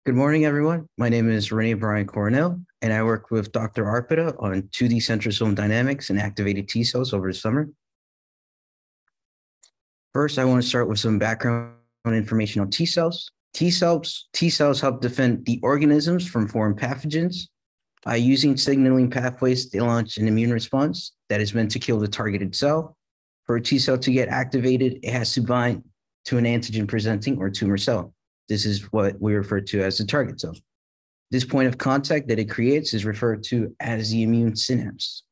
Good morning, everyone. My name is Rene Bryan Coronel, and I work with Dr. Arpita on 2D centrosome dynamics and activated T cells over the summer. First, I want to start with some background information on T cells. T cells help defend the organisms from foreign pathogens. By using signaling pathways, they launch an immune response that is meant to kill the targeted cell. For a T cell to get activated, it has to bind to an antigen presenting or tumor cell. This is what we refer to as the target cell. This point of contact that it creates is referred to as the immune synapse.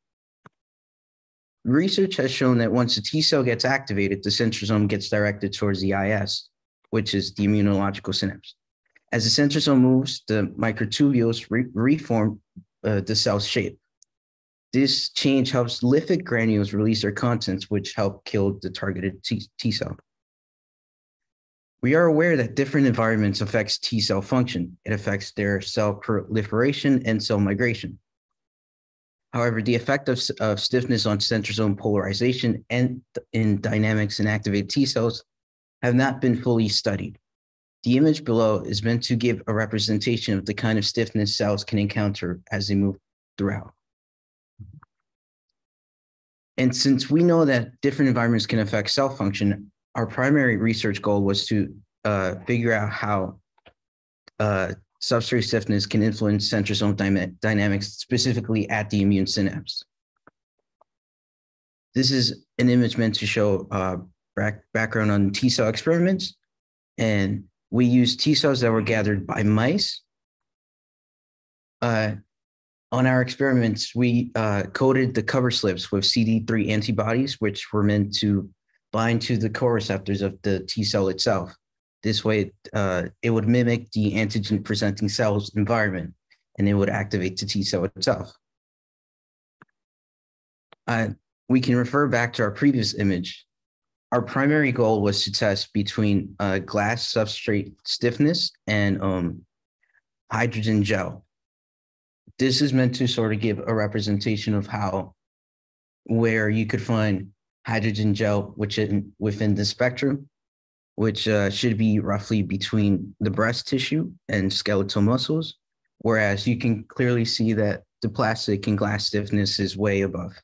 Research has shown that once a T cell gets activated, the centrosome gets directed towards the IS, which is the immunological synapse. As the centrosome moves, the microtubules reform the cell's shape. This change helps lipid granules release their contents, which help kill the targeted T cell. We are aware that different environments affects T cell function. It affects their cell proliferation and cell migration. However, the effect of stiffness on centrosome polarization and in dynamics and activated T cells have not been fully studied. The image below is meant to give a representation of the kind of stiffness cells can encounter as they move throughout. And since we know that different environments can affect cell function, our primary research goal was to figure out how substrate stiffness can influence centrosome dynamics, specifically at the immune synapse. This is an image meant to show background on T cell experiments, and we used T cells that were gathered by mice. On our experiments, we coated the cover slips with CD3 antibodies, which were meant to bind to the co-receptors of the T cell itself. This way, it would mimic the antigen-presenting cell's environment, and it would activate the T cell itself. We can refer back to our previous image. Our primary goal was to test between glass substrate stiffness and hydrogen gel. This is meant to sort of give a representation of where you could find hydrogen gel within the spectrum, which should be roughly between the breast tissue and skeletal muscles, whereas you can clearly see that the plastic and glass stiffness is way above.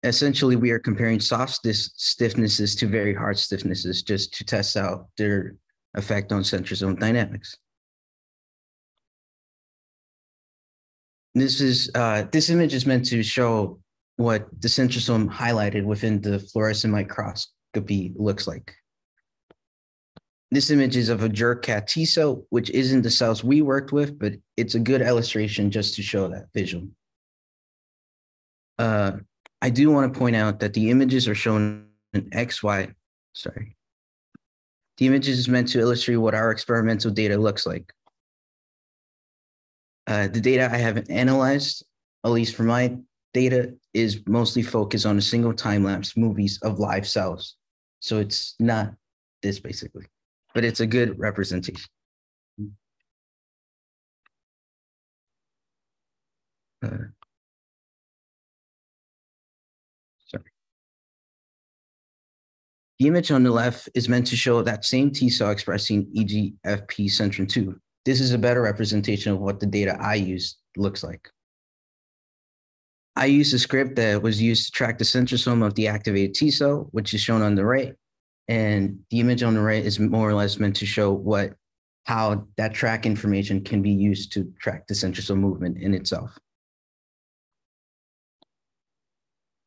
Essentially, we are comparing soft stiffnesses to very hard stiffnesses just to test out their effect on centrosome dynamics. This image is meant to show what the centrosome highlighted within the fluorescent microscopy looks like. This image is of a jerk-cat T cell, which isn't the cells we worked with, but it's a good illustration just to show that visual. I do want to point out that the images are shown in XY. Sorry. The images is meant to illustrate what our experimental data looks like. The data I have analyzed, at least for my data, is mostly focused on a single time-lapse movies of live cells. So it's not this basically, but it's a good representation. Sorry. The image on the left is meant to show that same T cell expressing EGFP centrin 2. This is a better representation of what the data I used looks like. I used a script that was used to track the centrosome of the activated T cell, which is shown on the right. And the image on the right is more or less meant to show how that track information can be used to track the centrosome movement in itself.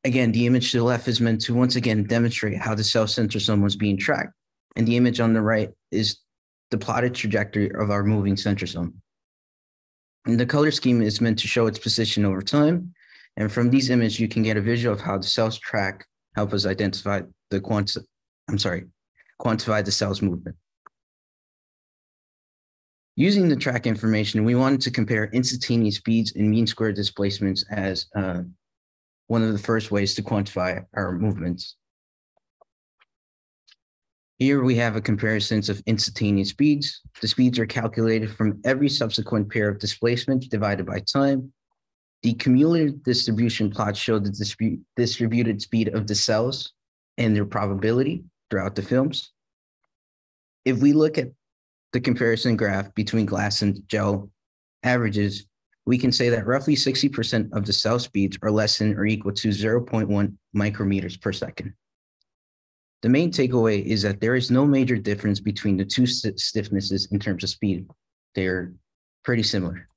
Again, the image to the left is meant to once again demonstrate how the cell centrosome was being tracked. And the image on the right is the plotted trajectory of our moving centrosome. And the color scheme is meant to show its position over time. And from these images, you can get a visual of how the cells track help us identify quantify the cell's movement. Using the track information, we wanted to compare instantaneous speeds and mean square displacements as one of the first ways to quantify our movements. Here we have a comparison of instantaneous speeds. The speeds are calculated from every subsequent pair of displacements divided by time. The cumulative distribution plots show the distributed speed of the cells and their probability throughout the films. If we look at the comparison graph between glass and gel averages, we can say that roughly 60% of the cell speeds are less than or equal to 0.1 micrometers per second. The main takeaway is that there is no major difference between the two stiffnesses in terms of speed. They're pretty similar.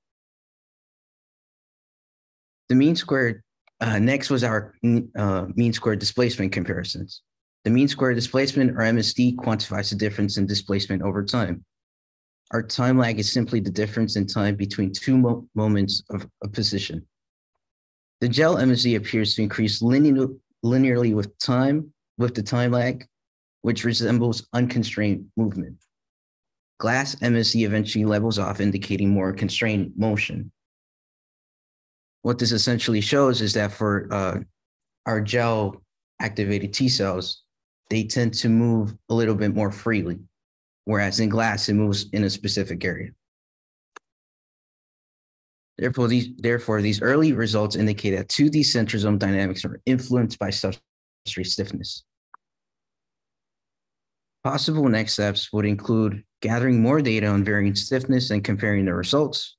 The mean squared, next was our mean squared displacement comparisons. The mean squared displacement, or MSD, quantifies the difference in displacement over time. Our time lag is simply the difference in time between two moments of a position. The gel MSD appears to increase linearly with the time lag, which resembles unconstrained movement. Glass MSD eventually levels off, indicating more constrained motion. What this essentially shows is that for our gel activated T cells, they tend to move a little bit more freely, whereas in glass, it moves in a specific area. Therefore, these early results indicate that 2D centrosome dynamics are influenced by substrate stiffness. Possible next steps would include gathering more data on varying stiffness and comparing the results.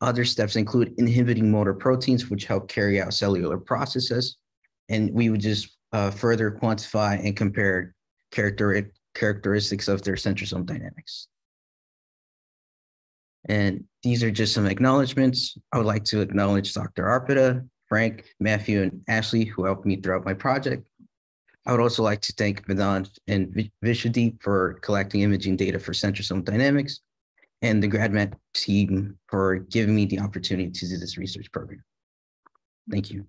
Other steps include inhibiting motor proteins, which help carry out cellular processes. And we would just further quantify and compare characteristics of their centrosome dynamics. And these are just some acknowledgements. I would like to acknowledge Dr. Arpita, Frank, Matthew, and Ashley, who helped me throughout my project. I would also like to thank Madan and Vishudeep for collecting imaging data for centrosome dynamics, and the GradMat team for giving me the opportunity to do this research program. Thank you.